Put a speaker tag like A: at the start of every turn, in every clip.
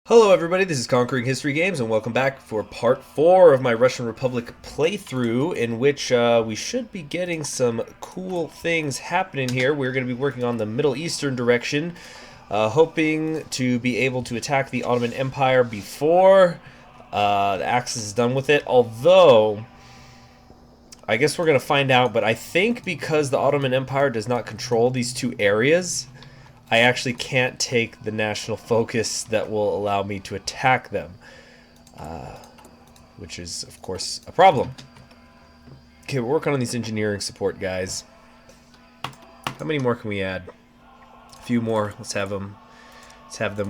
A: Hello everybody, this is Conquering History Games, and welcome back for part 4 of my Russian Republic playthrough, in which we should be getting some cool things happening here. We're going to be working on the Middle Eastern direction, hoping to be able to attack the Ottoman Empire before the Axis is done with it, although I guess we're going to find out, but I think because the Ottoman Empire does not control these two areas, I actually can't take the national focus that will allow me to attack them, which is, of course, a problem. Okay, we're working on these engineering support guys. How many more can we add? A few more. Let's have them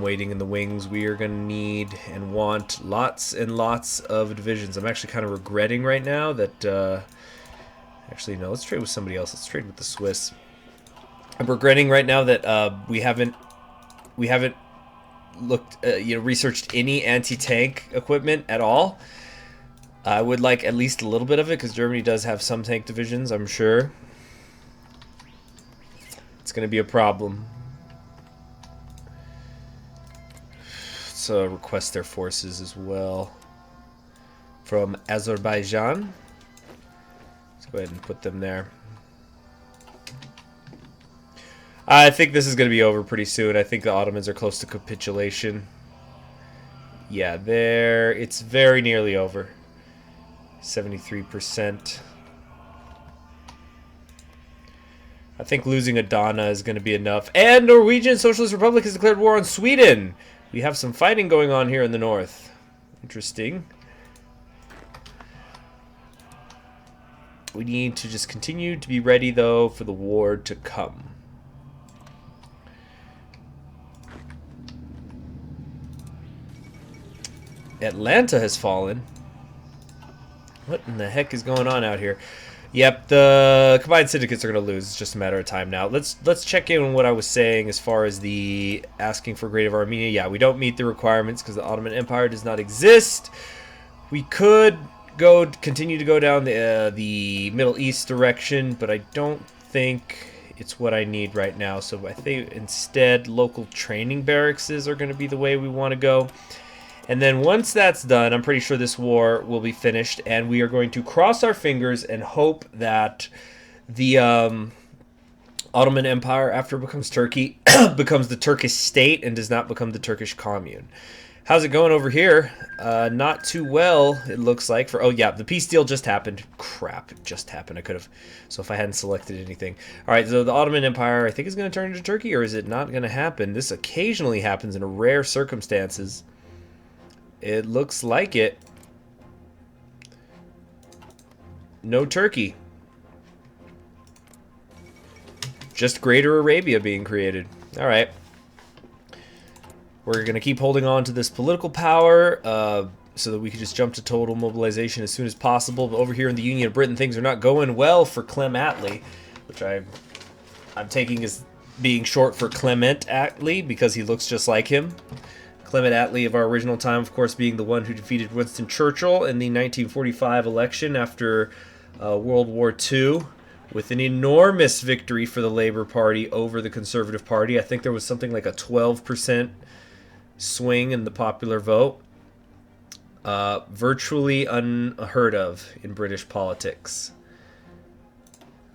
A: waiting in the wings. We are going to need and want lots and lots of divisions. I'm actually kind of regretting right now that... actually, no, let's trade with somebody else. Let's trade with the Swiss. I'm regretting right now that we haven't looked, researched any anti-tank equipment at all. I would like at least a little bit of it because Germany does have some tank divisions, I'm sure. It's going to be a problem. Let's request their forces as well from Azerbaijan. Let's go ahead and put them there. I think this is going to be over pretty soon. I think the Ottomans are close to capitulation. Yeah, it's very nearly over. 73%. I think losing Adana is going to be enough. And Norwegian Socialist Republic has declared war on Sweden. We have some fighting going on here in the north. Interesting. We need to just continue to be ready, though, for the war to come. Atlanta has fallen. What in the heck is going on out here? Yep, the combined syndicates are going to lose. It's just a matter of time now. Let's check in on what I was saying as far as the asking for Great of Armenia. Yeah, we don't meet the requirements because the Ottoman Empire does not exist. We could continue to go down the Middle East direction, but I don't think it's what I need right now. So I think instead local training barracks are going to be the way we want to go. And then once that's done, I'm pretty sure this war will be finished, and we are going to cross our fingers and hope that the Ottoman Empire, after it becomes Turkey, becomes the Turkish state and does not become the Turkish commune. How's it going over here? Not too well, it looks like. Oh, yeah, the peace deal just happened. Crap, it just happened. I could have... So if I hadn't selected anything. All right, so the Ottoman Empire, I think, is going to turn into Turkey, or is it not going to happen? This occasionally happens in rare circumstances. It looks like it. No Turkey. Just Greater Arabia being created. All right. We're going to keep holding on to this political power so that we can just jump to total mobilization as soon as possible. But over here in the Union of Britain, things are not going well for Clem Attlee, which I'm taking as being short for Clement Attlee because he looks just like him. Clement Attlee of our original time, of course, being the one who defeated Winston Churchill in the 1945 election after World War II with an enormous victory for the Labour Party over the Conservative Party. I think there was something like a 12% swing in the popular vote. Virtually unheard of in British politics.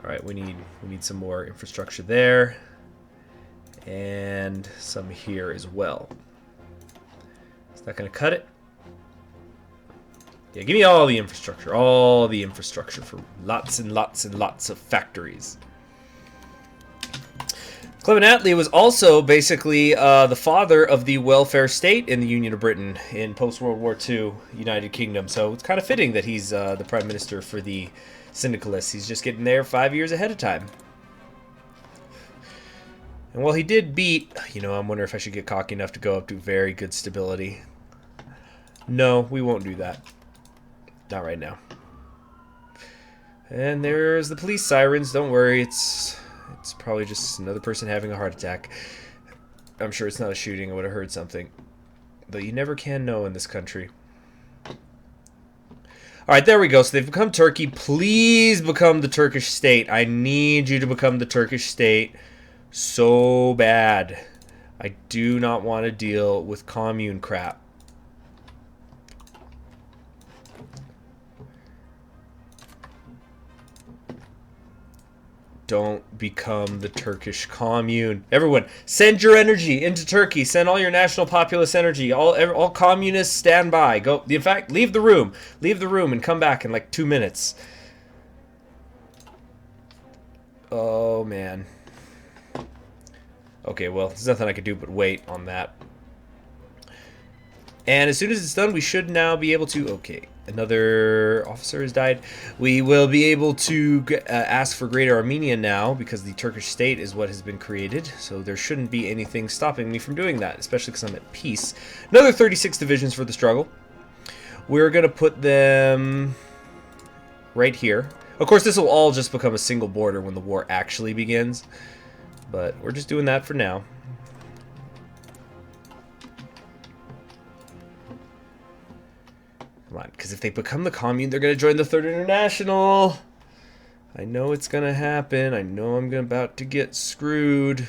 A: All right, we need some more infrastructure there and some here as well. Not going to cut it. Yeah, give me all the infrastructure for lots and lots and lots of factories. Clement Attlee was also basically the father of the welfare state in the Union of Britain in post-World War II United Kingdom. So it's kind of fitting that he's the prime minister for the syndicalists. He's just getting there 5 years ahead of time. And while he did beat, I'm wondering if I should get cocky enough to go up to very good stability. No, we won't do that. Not right now. And there's the police sirens. Don't worry, it's probably just another person having a heart attack. I'm sure it's not a shooting. I would have heard something. But you never can know in this country. Alright, there we go. So they've become Turkey. Please become the Turkish state. I need you to become the Turkish state so bad. I do not want to deal with commune crap. Don't become the Turkish commune. Everyone, send your energy into Turkey. Send all your national populist energy. All communists stand by. Go. In fact, leave the room. Leave the room and come back in like 2 minutes. Oh, man. Okay, well, there's nothing I can do but wait on that. And as soon as it's done, we should now be able to... Okay, another officer has died. We will be able to ask for Greater Armenia now, because the Turkish state is what has been created. So there shouldn't be anything stopping me from doing that, especially because I'm at peace. Another 36 divisions for the struggle. We're going to put them right here. Of course, this will all just become a single border when the war actually begins. But we're just doing that for now. Come on, because if they become the commune, they're going to join the Third International. I know it's going to happen. I know I'm about to get screwed.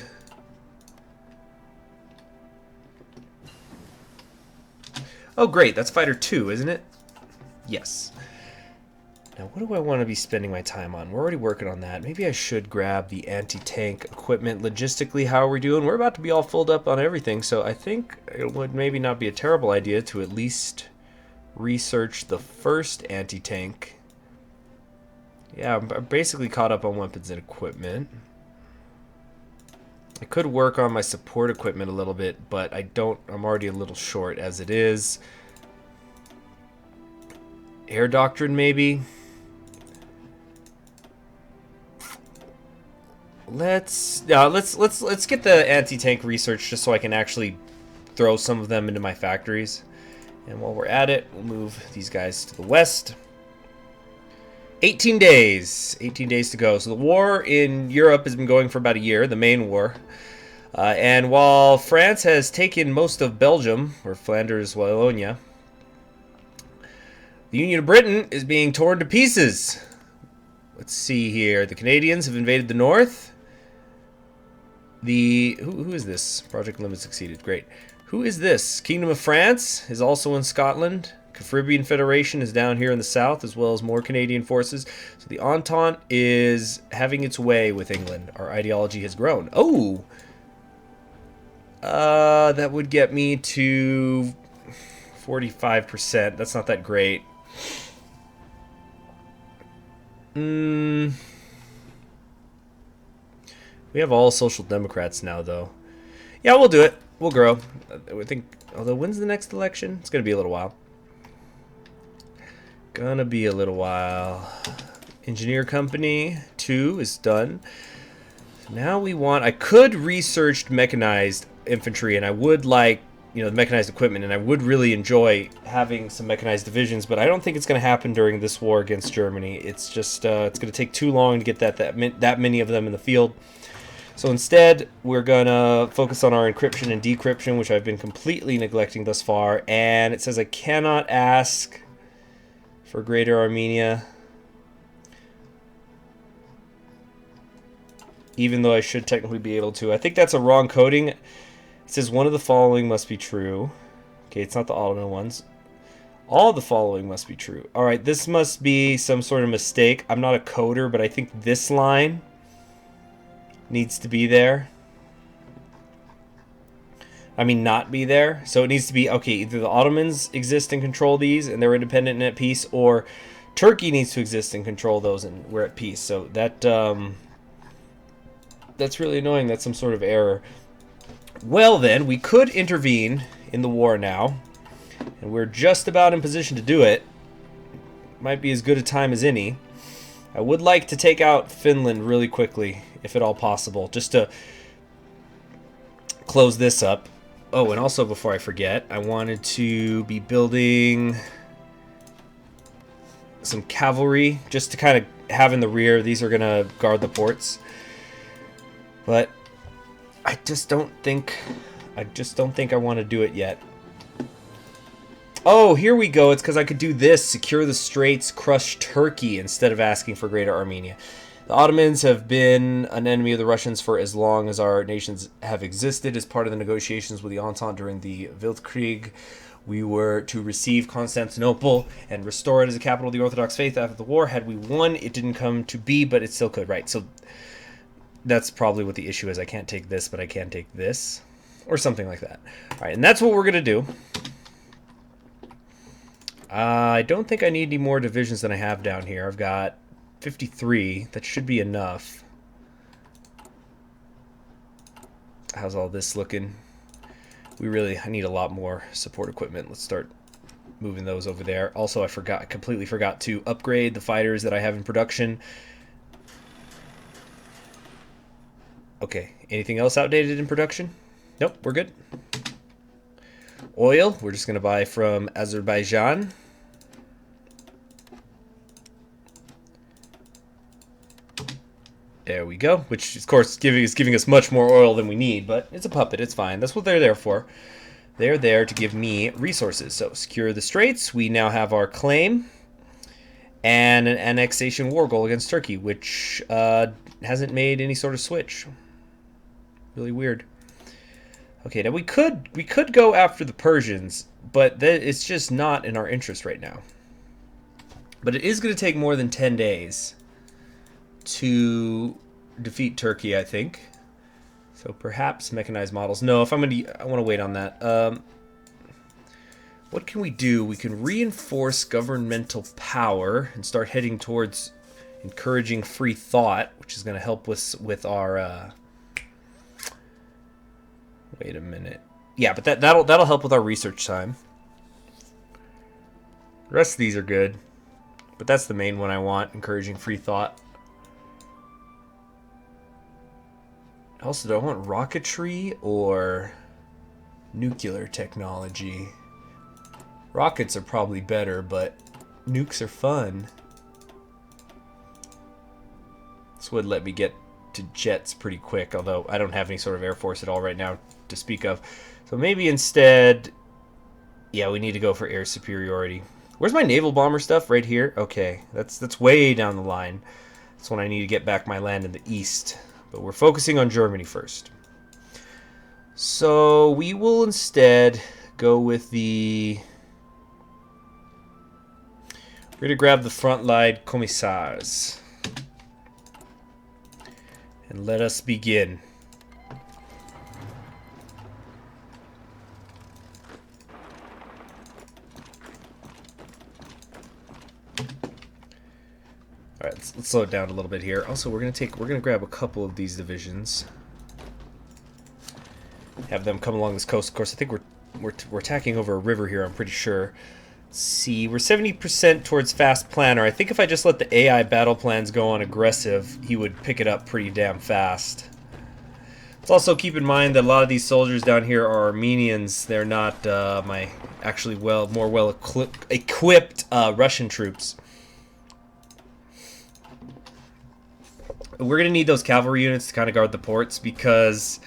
A: Oh, great. That's Fighter 2, isn't it? Yes. Now, what do I want to be spending my time on? We're already working on that. Maybe I should grab the anti-tank equipment. Logistically, how are we doing? We're about to be all filled up on everything, so I think it would maybe not be a terrible idea to at least research the first anti-tank. Yeah, I'm basically caught up on weapons and equipment. I could work on my support equipment a little bit, but I'm already a little short as it is. Air doctrine, maybe. Let's get the anti-tank research just so I can actually throw some of them into my factories. And while we're at it, we'll move these guys to the west. 18 days. 18 days to go. So the war in Europe has been going for about a year, the main war. And while France has taken most of Belgium, or Flanders, Wallonia, the Union of Britain is being torn to pieces. Let's see here. The Canadians have invaded the north. Who is this? Project Limit succeeded. Great. Who is this? Kingdom of France is also in Scotland. Caribbean Federation is down here in the south, as well as more Canadian forces. So the Entente is having its way with England. Our ideology has grown. Oh! That would get me to 45%. That's not that great. We have all Social Democrats now, though. Yeah, we'll do it. We'll grow. I think, although when's the next election? It's going to be a little while. Gonna be a little while. Engineer Company 2 is done. Now we want... I could research mechanized infantry, and I would like, the mechanized equipment, and I would really enjoy having some mechanized divisions, but I don't think it's going to happen during this war against Germany. It's just, it's going to take too long to get that many of them in the field. So instead, we're going to focus on our encryption and decryption, which I've been completely neglecting thus far. And it says I cannot ask for Greater Armenia, even though I should technically be able to. I think that's a wrong coding. It says one of the following must be true. Okay, it's not the Ottoman ones. All the following must be true. All right, this must be some sort of mistake. I'm not a coder, but I think this line needs to be there. I mean, not be there. So it needs to be, okay, either the Ottomans exist and control these and they're independent and at peace, or Turkey needs to exist and control those and we're at peace. So that that's really annoying. That's some sort of error. Well then, we could intervene in the war now, and we're just about in position to do it. Might be as good a time as any. I would like to take out Finland really quickly, if at all possible, just to close this up. Oh, and also before I forget, I wanted to be building some cavalry just to kind of have in the rear. These are going to guard the ports. But I just don't think I want to do it yet. Oh, here we go. It's because I could do this. Secure the Straits, crush Turkey, instead of asking for Greater Armenia. The Ottomans have been an enemy of the Russians for as long as our nations have existed. As part of the negotiations with the Entente during the Weltkrieg, we were to receive Constantinople and restore it as a capital of the Orthodox faith after the war. Had we won, it didn't come to be, but it still could, right? So that's probably what the issue is. I can't take this, but I can take this. Or something like that. All right, and that's what we're going to do. I don't think I need any more divisions than I have down here. I've got 53. That should be enough. How's all this looking? I need a lot more support equipment. Let's start moving those over there. Also, I completely forgot to upgrade the fighters that I have in production. Okay, anything else outdated in production? Nope, we're good. Oil, we're just going to buy from Azerbaijan. There we go, which of course is giving us much more oil than we need, but it's a puppet, it's fine. That's what they're there for. They're there to give me resources. So secure the straits. We now have our claim and an annexation war goal against Turkey, which hasn't made any sort of switch. Really weird. Okay, now we could go after the Persians, but it's just not in our interest right now. But it is going to take more than 10 days to defeat Turkey, I think. So perhaps mechanized models. No, I want to wait on that. What can we do? We can reinforce governmental power and start heading towards encouraging free thought, which is going to help us with our. Wait a minute. Yeah, but that'll help with our research time. The rest of these are good, but that's the main one I want: encouraging free thought. Also, do I want rocketry or nuclear technology? Rockets are probably better, but nukes are fun. This would let me get to jets pretty quick, although I don't have any sort of air force at all right now to speak of. So maybe instead, yeah, we need to go for air superiority. Where's my naval bomber stuff? Right here? Okay, that's way down the line. That's when I need to get back my land in the east. But we're focusing on Germany first. So we will instead go with the... We're going to grab the Frontline Commissars. And let us begin. All right, let's slow it down a little bit here. Also, we're gonna grab a couple of these divisions, have them come along this coast. Of course, I think we're attacking over a river here. I'm pretty sure. Let's see, we're 70% towards fast planner. I think if I just let the AI battle plans go on aggressive, he would pick it up pretty damn fast. Let's also keep in mind that a lot of these soldiers down here are Armenians. They're not my actually more well equipped Russian troops. We're going to need those cavalry units to kind of guard the ports because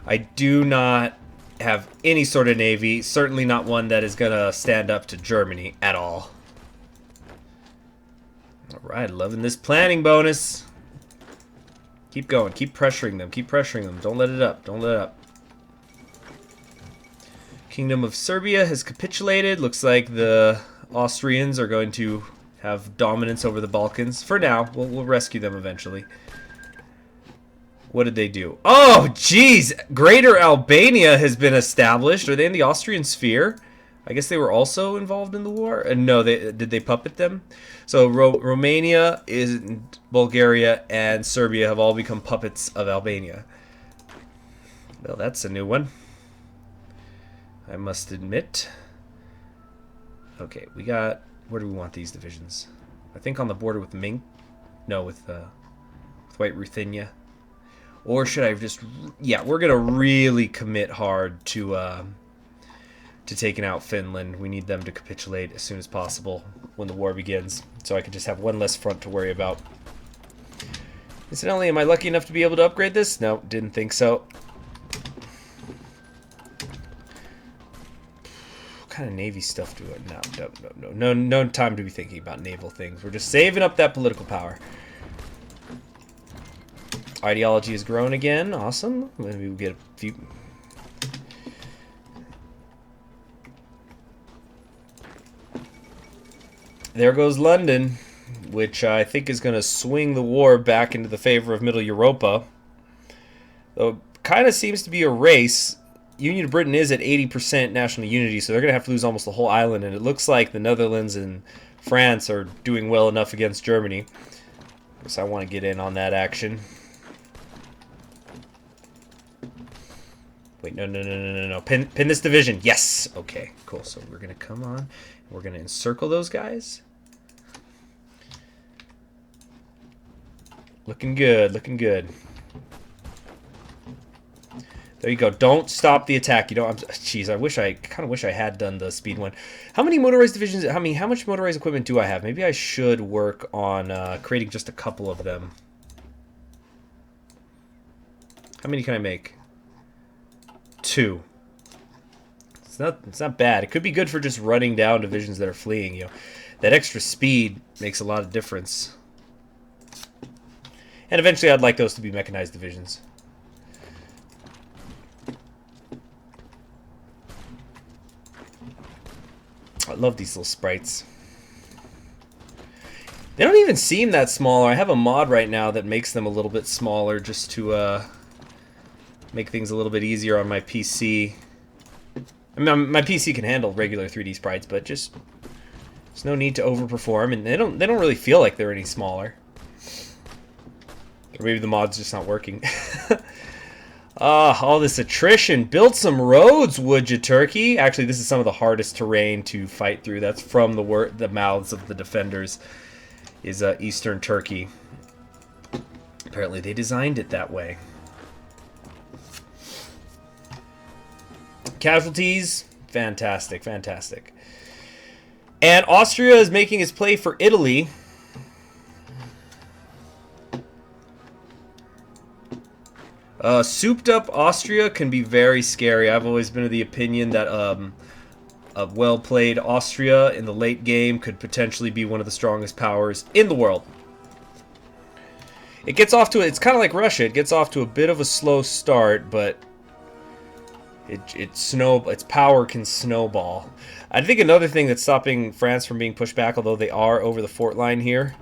A: I do not have any sort of navy, certainly not one that is going to stand up to Germany at all. Alright, loving this planning bonus. Keep going, keep pressuring them, don't let it up, don't let it up. Kingdom of Serbia has capitulated. Looks like the Austrians are going to have dominance over the Balkans. For now, we'll rescue them eventually. What did they do? Oh, jeez! Greater Albania has been established. Are they in the Austrian sphere? I guess they were also involved in the war? No, did they puppet them? So Romania, Bulgaria, and Serbia have all become puppets of Albania. Well, that's a new one, I must admit. Okay, we got... Where do we want these divisions? I think on the border with Ming? No, with White Ruthenia. Or should I just... Yeah, we're going to really commit hard to taking out Finland. We need them to capitulate as soon as possible when the war begins, so I can just have one less front to worry about. Incidentally, am I lucky enough to be able to upgrade this? No, didn't think so. What kind of navy stuff do I... No time to be thinking about naval things. We're just saving up that political power. Ideology has grown again. Awesome. Maybe we'll get a few... There goes London, which I think is going to swing the war back into the favor of Middle Europa. Though it kind of seems to be a race. Union of Britain is at 80% national unity, so they're going to have to lose almost the whole island, and it looks like the Netherlands and France are doing well enough against Germany. So I want to get in on that action. Wait, no. Pin this division. Yes! Okay, cool. So we're going to come on. We're going to encircle those guys. Looking good, looking good. There you go. Don't stop the attack. You don't. Jeez, I kind of wish I had done the speed one. How many motorized divisions? I mean, how much motorized equipment do I have? Maybe I should work on creating just a couple of them. How many can I make? 2. It's not bad. It could be good for just running down divisions that are fleeing. You know, that extra speed makes a lot of difference. And eventually, I'd like those to be mechanized divisions. I love these little sprites. They don't even seem that small. I have a mod right now that makes them a little bit smaller just to make things a little bit easier on my PC. I mean, my PC can handle regular 3D sprites, but just there's no need to overperform, and they don't really feel like they're any smaller. Or maybe the mod's just not working. All this attrition. Build some roads, would you, Turkey? Actually, this is some of the hardest terrain to fight through. That's from the mouths of the defenders, is Eastern Turkey. Apparently, they designed it that way. Casualties, fantastic, fantastic. And Austria is making its play for Italy. Souped up Austria can be very scary. I've always been of the opinion that a well-played Austria in the late game could potentially be one of the strongest powers in the world. It gets off to it's kind of like Russia. It gets off to a bit of a slow start, but its power can snowball. I think another thing that's stopping France from being pushed back, although they are over the fort line here,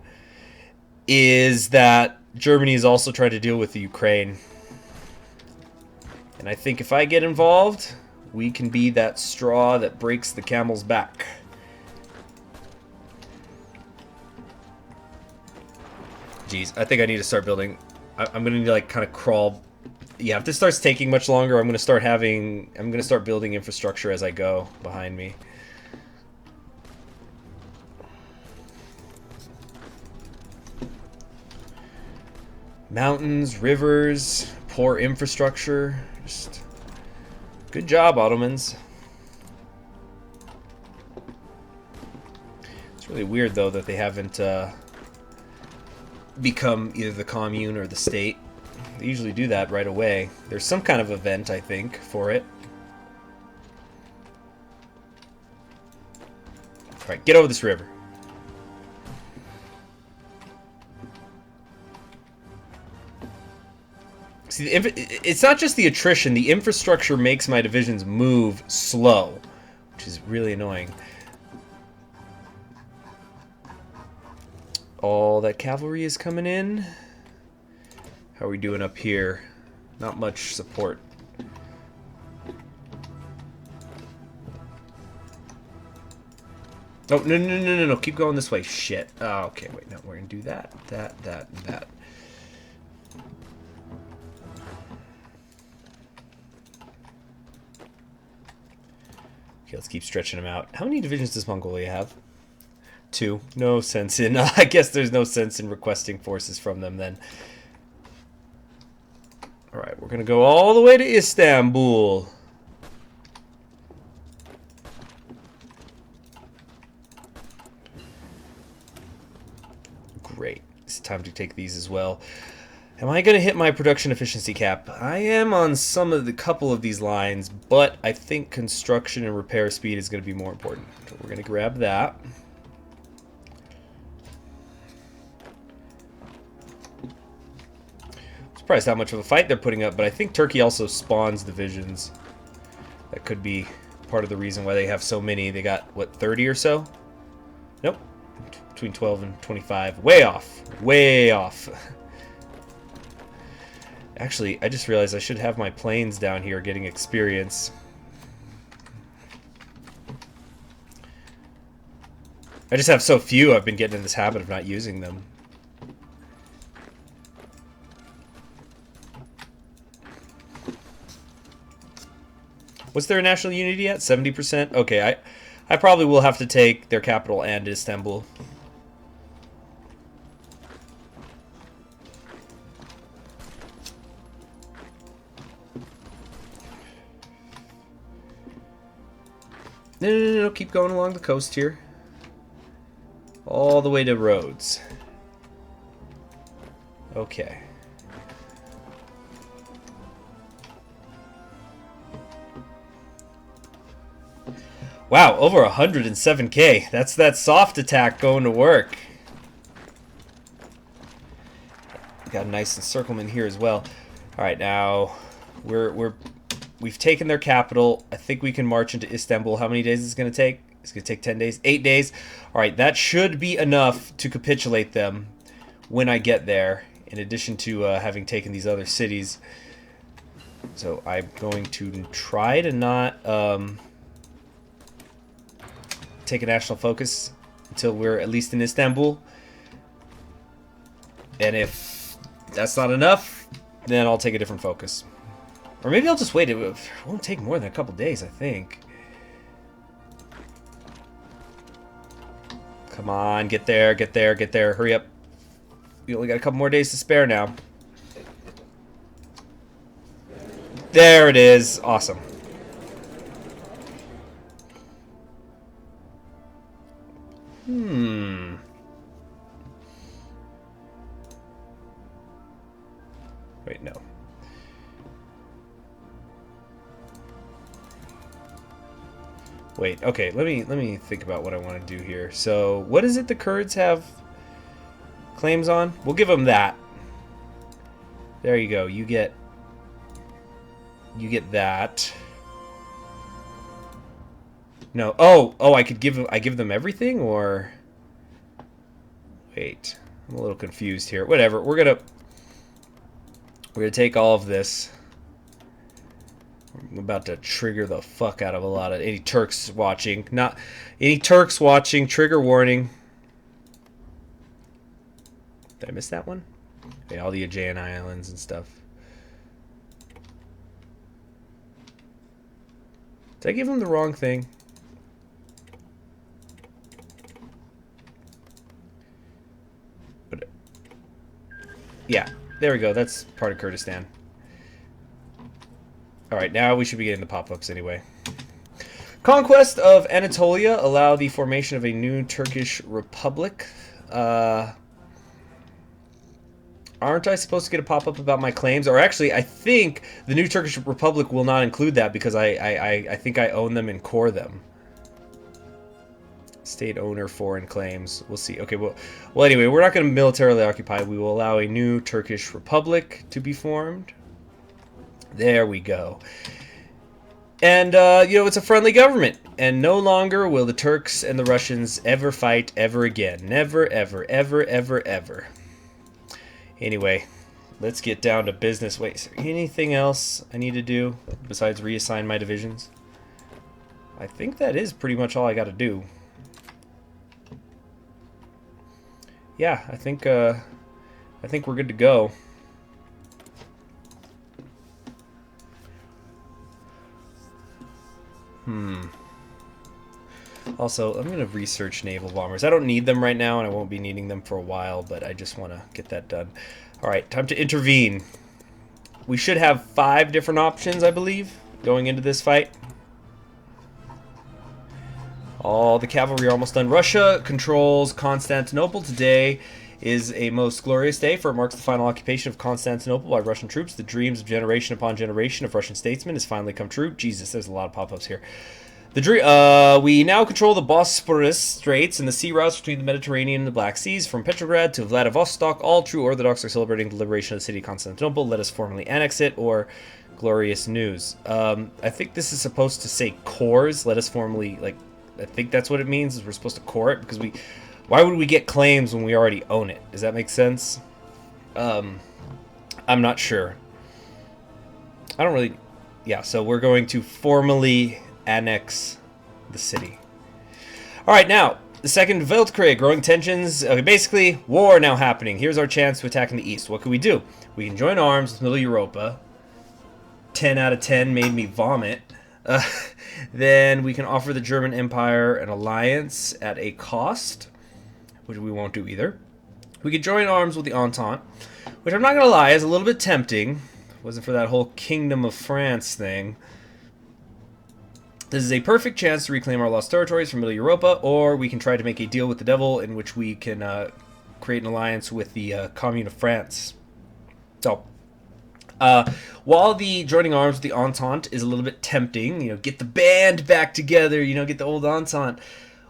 A: is that Germany is also trying to deal with the Ukraine. And I think if I get involved, we can be that straw that breaks the camel's back. Jeez, I think I need to start building. I'm gonna need to like kind of crawl. Yeah, if this starts taking much longer, I'm gonna start building infrastructure as I go behind me. Mountains, rivers, poor infrastructure. Just good job, Ottomans. It's really weird, though, that they haven't become either the commune or the state. They usually do that right away. There's some kind of event, I think, for it. Alright, get over this river. See, it's not just the attrition. The infrastructure makes my divisions move slow, which is really annoying. All that cavalry is coming in. How are we doing up here? Not much support. Oh, no. Keep going this way. Shit. Oh, okay, wait. No, we're going to do that, and that. Okay, let's keep stretching them out. How many divisions does Mongolia have? 2. No sense in... I guess there's no sense in requesting forces from them then. Alright, we're going to go all the way to Istanbul. Great. It's time to take these as well. Am I going to hit my production efficiency cap? I am on couple of these lines, but I think construction and repair speed is going to be more important. So we're going to grab that. surprised how much of a fight they're putting up, but I think Turkey also spawns divisions. That could be part of the reason why they have so many. They got, what, 30 or so? Nope. Between 12 and 25. Way off. Way off. Actually, I just realized I should have my planes down here getting experience. I just have so few, I've been getting in this habit of not using them. Was there a national unity yet? 70%? Okay, I probably will have to take their capital and Istanbul. No, keep going along the coast here. All the way to Rhodes. Okay. Wow, over 107k. That's that soft attack going to work. Got a nice encirclement here as well. All right, now we've taken their capital. I think we can march into Istanbul. How many days is it going to take? It's going to take 10 days, 8 days. All right, that should be enough to capitulate them when I get there, in addition to having taken these other cities. So I'm going to try to not take a national focus until we're at least in Istanbul. And if that's not enough, then I'll take a different focus. Or maybe I'll just wait. It won't take more than a couple days, I think. Come on, get there, get there, get there. Hurry up. We only got a couple more days to spare now. There it is. Awesome. Wait, no. Wait, okay, let me think about what I want to do here. So, what is it the Kurds have claims on? We'll give them that. There you go. You get that. No. Oh, I give them everything, or wait. I'm a little confused here. Whatever. We're going to take all of this. I'm about to trigger the fuck out of a lot of any Turks watching. Not any Turks watching. Trigger warning. Did I miss that one? Okay, all the Aegean Islands and stuff. Did I give them the wrong thing? But yeah, there we go. That's part of Kurdistan. Alright, now we should be getting the pop-ups anyway. Conquest of Anatolia allow the formation of a new Turkish republic. Aren't I supposed to get a pop-up about my claims? Or actually, I think the new Turkish republic will not include that because I think I own them and core them. State owner foreign claims. We'll see. Okay, well anyway, we're not going to militarily occupy. We will allow a new Turkish republic to be formed. There we go. And, you know, it's a friendly government. And no longer will the Turks and the Russians ever fight ever again. Never, ever, ever, ever, ever. Anyway, let's get down to business. Wait, is there anything else I need to do besides reassign my divisions? I think that is pretty much all I got to do. Yeah, I think we're good to go. Also, I'm going to research naval bombers. I don't need them right now, and I won't be needing them for a while, but I just want to get that done. Alright, time to intervene. We should have 5 different options, I believe, going into this fight. All the cavalry are almost done. Russia controls Constantinople. Today is a most glorious day, for it marks the final occupation of Constantinople by Russian troops. The dreams of generation upon generation of Russian statesmen has finally come true. Jesus, there's a lot of pop-ups here. We now control the Bosporus Straits and the sea routes between the Mediterranean and the Black Seas. From Petrograd to Vladivostok, all true Orthodox are celebrating the liberation of the city of Constantinople. Let us formally annex it, or glorious news. I think this is supposed to say cores. Let us formally, like, I think that's what it means, is we're supposed to core it, because why would we get claims when we already own it? Does that make sense? I'm not sure. I don't really... Yeah, so we're going to formally annex the city. Alright, now, the second Weltkrieg, growing tensions. Okay, basically, war now happening. Here's our chance to attack in the east. What can we do? We can join arms with Middle Europa. 10 out of 10 made me vomit. Then we can offer the German Empire an alliance at a cost, which we won't do either. We could join arms with the Entente, which I'm not going to lie is a little bit tempting. Wasn't for that whole Kingdom of France thing. This is a perfect chance to reclaim our lost territories from Middle Europa, or we can try to make a deal with the devil in which we can create an alliance with the Commune of France. So, while the joining arms with the Entente is a little bit tempting, you know, get the band back together, you know, get the old Entente,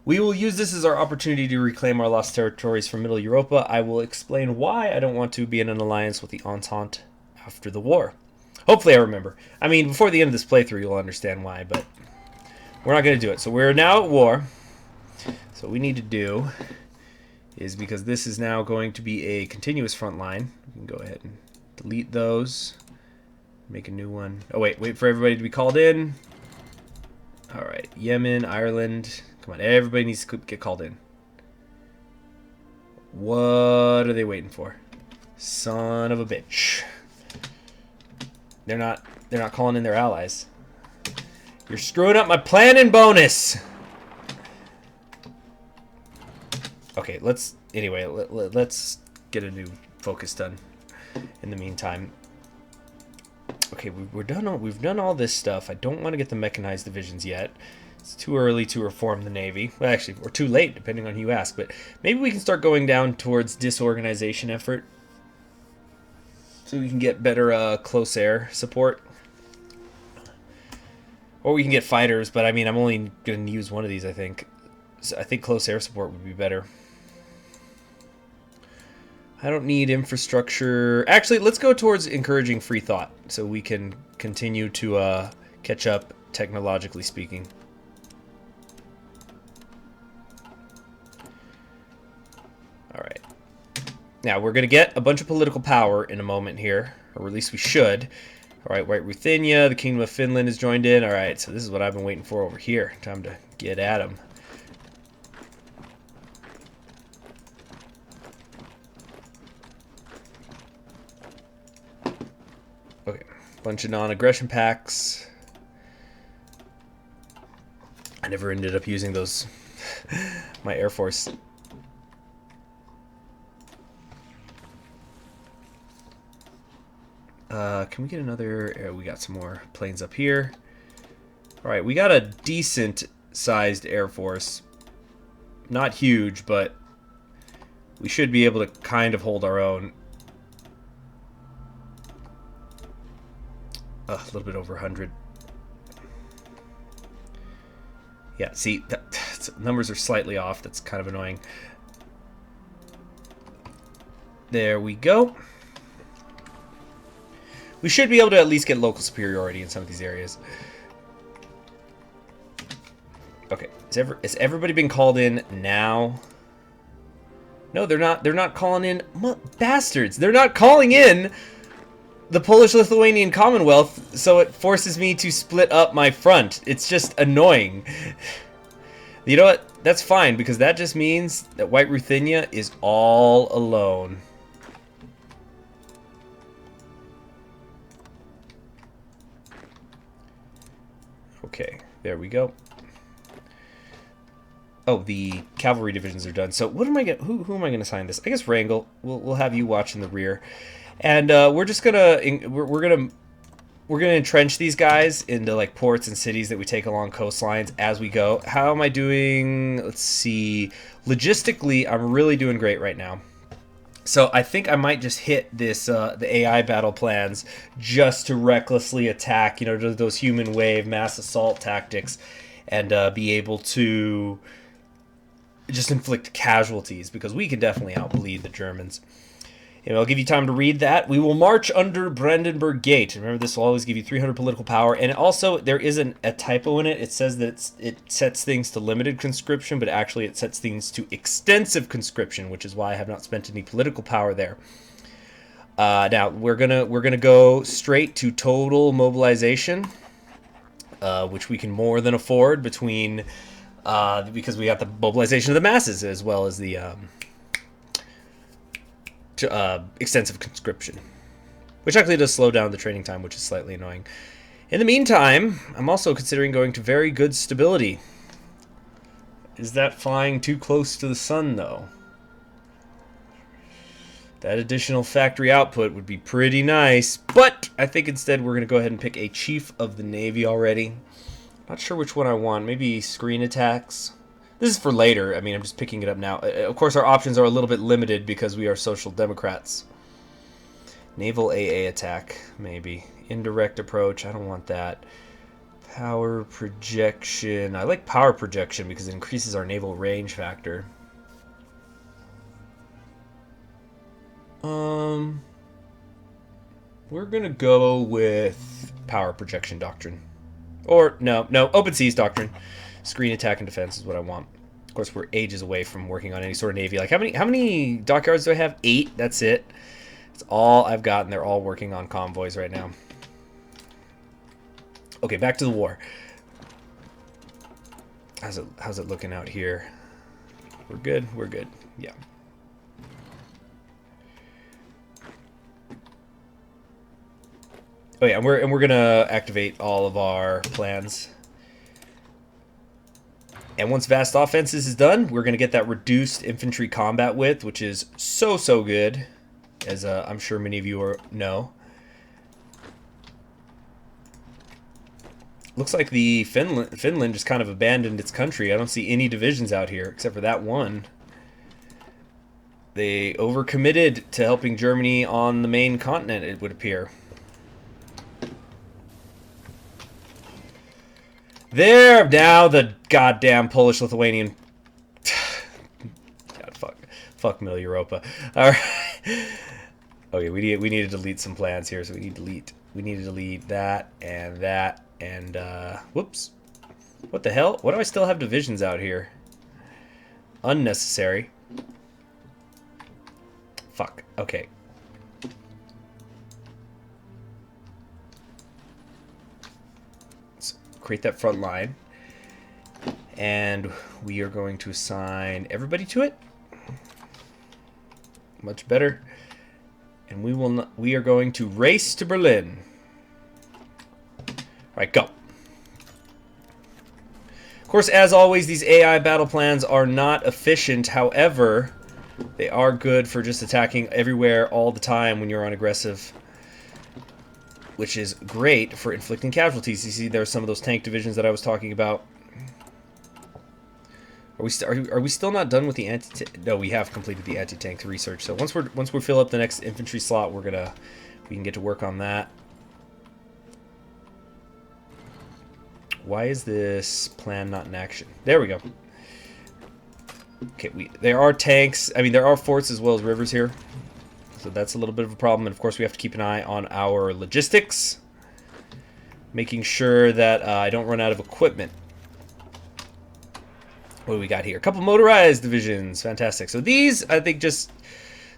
A: we will use this as our opportunity to reclaim our lost territories from Middle Europa. I will explain why I don't want to be in an alliance with the Entente after the war. Hopefully I remember. I mean, before the end of this playthrough, you'll understand why, but we're not going to do it. So we're now at war. So what we need to do is, because this is now going to be a continuous front line, we can go ahead and delete those. Make a new one. Oh, wait for everybody to be called in. All right, Yemen, Ireland. Come on, everybody needs to get called in. What are they waiting for? Son of a bitch. They're not calling in their allies. You're screwing up my planning bonus. Okay, let's get a new focus done in the meantime. Okay, we've done all this stuff. I don't want to get the mechanized divisions yet. It's too early to reform the Navy. Well, actually, or too late, depending on who you ask. But maybe we can start going down towards disorganization effort, so we can get better close air support. Or we can get fighters, but I mean, I'm only going to use one of these, I think. So I think close air support would be better. I don't need infrastructure. Actually, let's go towards encouraging free thought, so we can continue to catch up, technologically speaking. Alright. Now, we're going to get a bunch of political power in a moment here, or at least we should. Alright, White Ruthenia, the Kingdom of Finland is joined in. Alright, so this is what I've been waiting for over here. Time to get at them. Okay, bunch of non-aggression packs. I never ended up using those. My Air Force. Can we get another... we got some more planes up here. Alright, we got a decent-sized Air Force. Not huge, but we should be able to kind of hold our own. A little bit over 100. Yeah, see, numbers are slightly off. That's kind of annoying. There we go. We should be able to at least get local superiority in some of these areas. Okay, has everybody been called in now? No, they're not. They're not calling in. Bastards! They're not calling in the Polish-Lithuanian Commonwealth, so it forces me to split up my front. It's just annoying. You know what? That's fine, because that just means that White Ruthenia is all alone. Okay, there we go. Oh, the cavalry divisions are done. So what am I gonna? Who am I gonna assign this? I guess Wrangel. We'll have you watch in the rear, and we're just gonna we're gonna entrench these guys into like ports and cities that we take along coastlines as we go. How am I doing? Let's see. Logistically, I'm really doing great right now. So I think I might just hit this the AI battle plans just to recklessly attack, you know, those human wave mass assault tactics, and be able to just inflict casualties, because we can definitely outbleed the Germans. And I'll give you time to read that. We will march under Brandenburg Gate. Remember, this will always give you 300 political power. And also, there is a typo in it. It says that it sets things to limited conscription, but actually it sets things to extensive conscription, which is why I have not spent any political power there. Now we're gonna go straight to total mobilization, which we can more than afford between because we got the mobilization of the masses as well as the extensive conscription, which actually does slow down the training time, which is slightly annoying. In the meantime, I'm also considering going to very good stability. Is that flying too close to the sun, though? That additional factory output would be pretty nice, but I think instead we're going to go ahead and pick a Chief of the Navy already. Not sure which one I want. Maybe screen attacks. This is for later. I mean, I'm just picking it up now. Of course, our options are a little bit limited because we are social democrats. Naval AA attack, maybe. Indirect approach. I don't want that. Power projection. I like power projection because it increases our naval range factor. We're going to go with power projection doctrine. Or, no, open seas doctrine. Screen attack and defense is what I want. Of course, we're ages away from working on any sort of navy. Like, how many dockyards do I have? 8. That's it. That's all I've got, and they're all working on convoys right now. Okay, back to the war. How's it looking out here? We're good. We're good. Yeah. Oh yeah, and we're gonna activate all of our plans. And once Vast Offenses is done, we're going to get that reduced infantry combat width, which is so good, as I'm sure many of you know. Looks like the Finland just kind of abandoned its country. I don't see any divisions out here, except for that one. They overcommitted to helping Germany on the main continent, it would appear. There, now the goddamn Polish-Lithuanian. God, fuck Middle Europa. All right. Okay, we need to delete some plans here, so we need to delete that and whoops. What the hell? Why do I still have divisions out here? Unnecessary. Fuck. Okay. Create that front line, and we are going to assign everybody to it. Much better. And we are going to race to Berlin. All right, go. Of course, as always, these AI battle plans are not efficient. However, they are good for just attacking everywhere all the time when you're on aggressive, which is great for inflicting casualties. You see, there's some of those tank divisions that I was talking about. Are we still not done with the anti-tank? No, we have completed the anti-tank research. So once we fill up the next infantry slot, we can get to work on that. Why is this plan not in action? There we go. Okay, there are tanks. I mean, there are forts as well as rivers here. So that's a little bit of a problem. And of course, we have to keep an eye on our logistics, making sure that I don't run out of equipment. What do we got here? A couple motorized divisions. Fantastic. So these, I think, just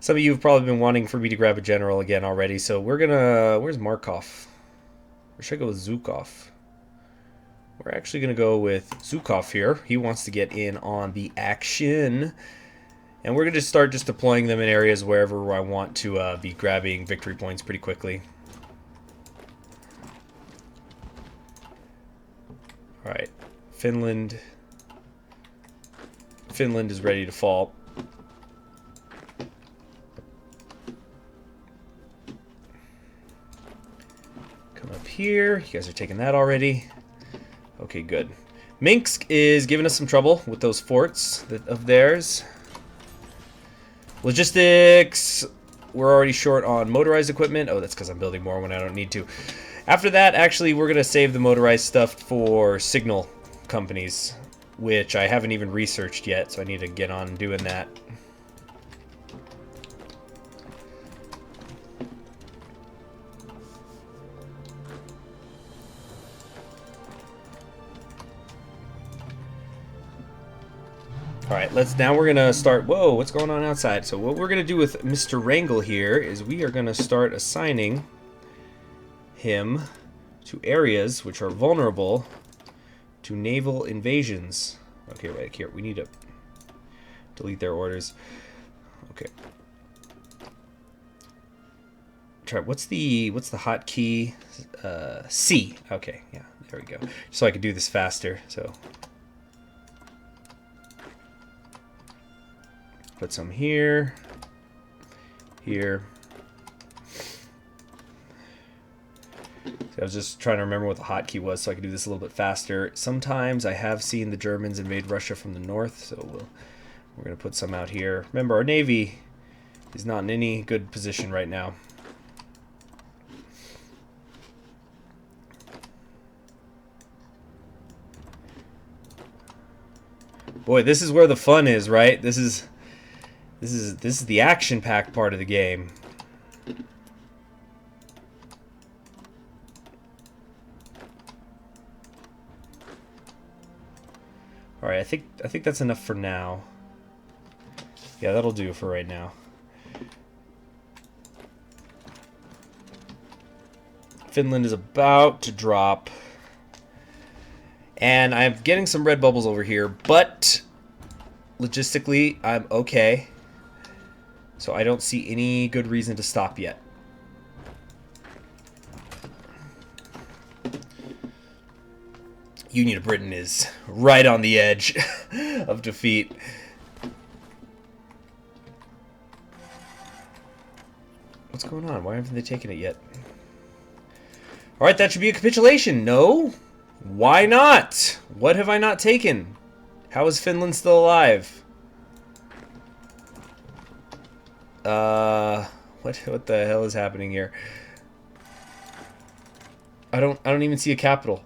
A: some of you have probably been wanting for me to grab a general again already. So we're gonna. Where's Markov? Or should I go with Zhukov? We're actually gonna go with Zhukov here. He wants to get in on the action. And we're going to start just deploying them in areas wherever I want to be grabbing victory points pretty quickly. Alright, Finland is ready to fall. Come up here. You guys are taking that already. Okay, good. Minsk is giving us some trouble with those forts of theirs. Logistics, we're already short on motorized equipment. Oh, that's because I'm building more when I don't need to. After that, actually, we're going to save the motorized stuff for signal companies, which I haven't even researched yet, so I need to get on doing that. Alright, now we're gonna start. Whoa, what's going on outside? So what we're gonna do with Mr. Wrangle here is we are gonna start assigning him to areas which are vulnerable to naval invasions. Okay, right here. We need to delete their orders. Okay. Try. What's the hotkey? C. Okay, yeah, there we go. So I can do this faster. So put some here, here. So I was just trying to remember what the hotkey was so I could do this a little bit faster. Sometimes I have seen the Germans invade Russia from the north, so we're going to put some out here. Remember, our Navy is not in any good position right now. Boy, this is where the fun is, right? This is the action-packed part of the game. All right, I think that's enough for now. Yeah, that'll do for right now. Finland is about to drop. And I'm getting some red bubbles over here, but logistically, I'm okay. So I don't see any good reason to stop yet. Union of Britain is right on the edge of defeat. What's going on? Why haven't they taken it yet? Alright, that should be a capitulation. No? Why not? What have I not taken? How is Finland still alive? What the hell is happening here? I don't even see a capital.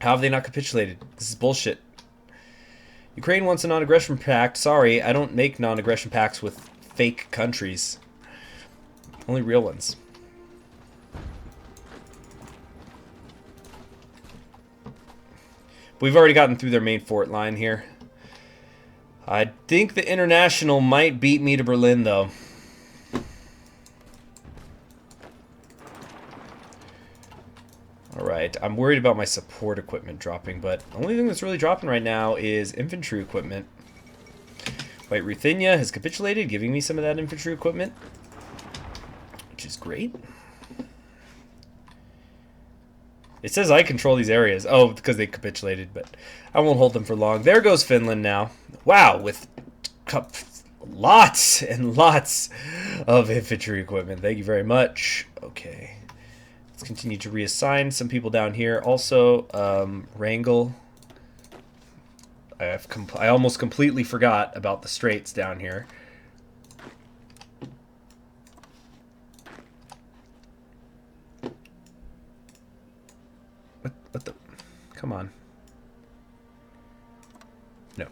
A: How have they not capitulated? This is bullshit. Ukraine wants a non-aggression pact. Sorry, I don't make non-aggression pacts with fake countries. Only real ones. We've already gotten through their main fort line here. I think the International might beat me to Berlin, though. Alright, I'm worried about my support equipment dropping, but the only thing that's really dropping right now is infantry equipment. White Ruthenia has capitulated, giving me some of that infantry equipment, which is great. It says I control these areas. Oh, because they capitulated, but I won't hold them for long. There goes Finland now. Wow, with lots and lots of infantry equipment. Thank you very much. Okay. Let's continue to reassign some people down here. Also, Wrangle. I almost completely forgot about the straits down here. What the? Come on. No.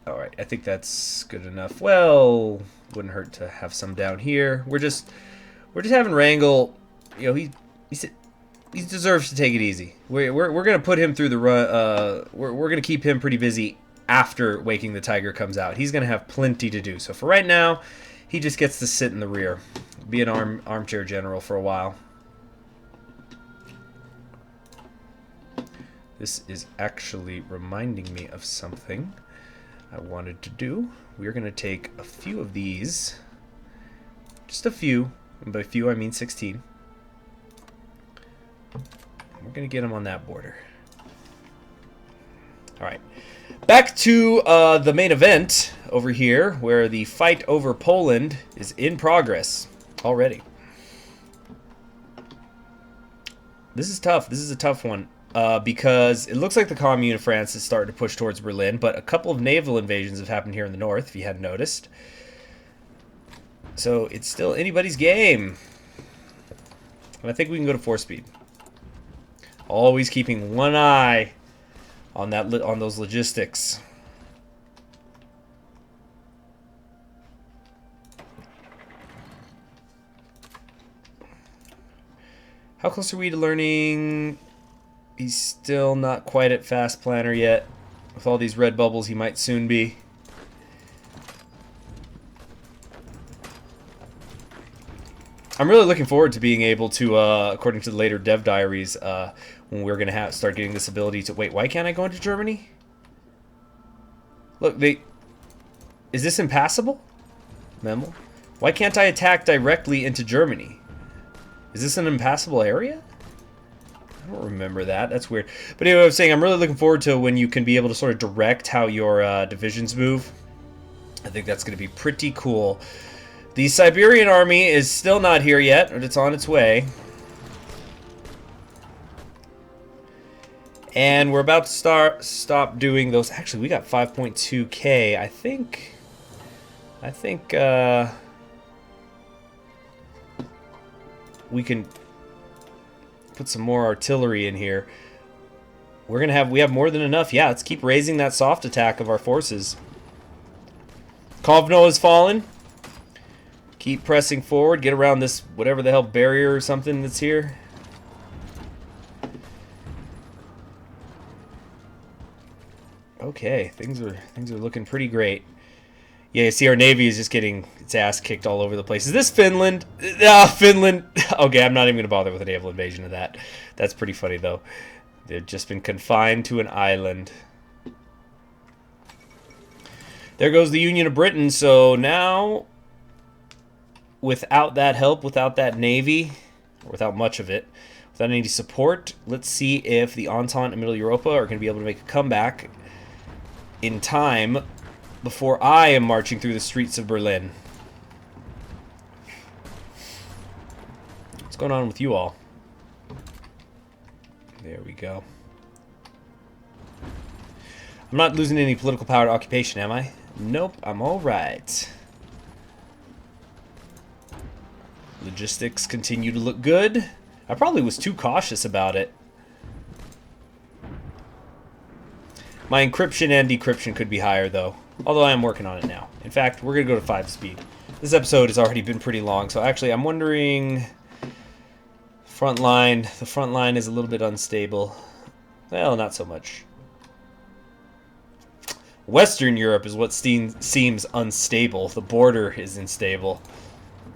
A: Alright, I think that's good enough. Well, wouldn't hurt to have some down here. We're just having Wrangle. You know, he deserves to take it easy. We're gonna put him through the run. We're gonna keep him pretty busy after Waking the Tiger comes out. He's gonna have plenty to do. So for right now, he just gets to sit in the rear, be an armchair general for a while. This is actually reminding me of something I wanted to do. We're gonna take a few of these, just a few, and by few I mean 16. We're gonna get them on that border. Alright, back to the main event over here, where the fight over Poland is in progress already. This is tough. This is a tough one. Because it looks like the Commune of France is starting to push towards Berlin, but a couple of naval invasions have happened here in the north, if you hadn't noticed. So it's still anybody's game. And I think we can go to 4-speed. Always keeping one eye on those logistics. How close are we to learning? He's still not quite at fast planner yet. With all these red bubbles, he might soon be. I'm really looking forward to being able to, according to the later dev diaries, when we're going to start getting this ability to... Wait, why can't I go into Germany? Look, is this impassable? Memel? Why can't I attack directly into Germany? Is this an impassable area? I don't remember that. That's weird. But anyway, I was saying I'm really looking forward to when you can be able to sort of direct how your divisions move. I think that's going to be pretty cool. The Siberian army is still not here yet, but it's on its way. And we're about to stop doing those. Actually, we got 5.2k. I think we can put some more artillery in here. We have more than enough. Yeah, let's keep raising that soft attack of our forces. Kovno has fallen. Keep pressing forward. Get around this whatever the hell barrier or something that's here. Okay, things are looking pretty great. Yeah, you see our navy is just getting its ass kicked all over the place. Is this Finland? Finland. Okay, I'm not even going to bother with a naval invasion of that. That's pretty funny, though. They've just been confined to an island. There goes the Union of Britain. So now, without that help, without that navy, or without much of it, without any support, let's see if the Entente and Middle Europa are going to be able to make a comeback in time before I am marching through the streets of Berlin. What's going on with you all? There we go. I'm not losing any political power to occupation, am I? Nope, I'm all right. Logistics continue to look good. I probably was too cautious about it. My encryption and decryption could be higher, though. Although I am working on it now. In fact, we're going to go to 5-speed. This episode has already been pretty long, so actually I'm wondering... Front line. The front line is a little bit unstable. Well, not so much. Western Europe is what seems unstable. The border is unstable.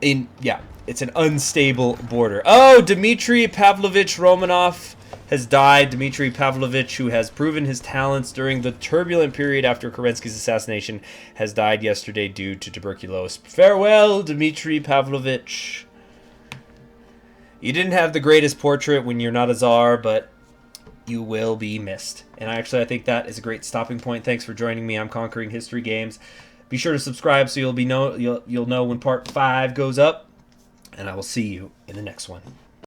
A: Yeah, it's an unstable border. Oh, Dmitry Pavlovich Romanov has died. Dmitry Pavlovich, who has proven his talents during the turbulent period after Kerensky's assassination, has died yesterday due to tuberculosis. Farewell, Dmitry Pavlovich. You didn't have the greatest portrait when you're not a czar, but you will be missed. And I think that is a great stopping point. Thanks for joining me. I'm Conquering History Games. Be sure to subscribe so you'll know when part 5 goes up. And I will see you in the next one.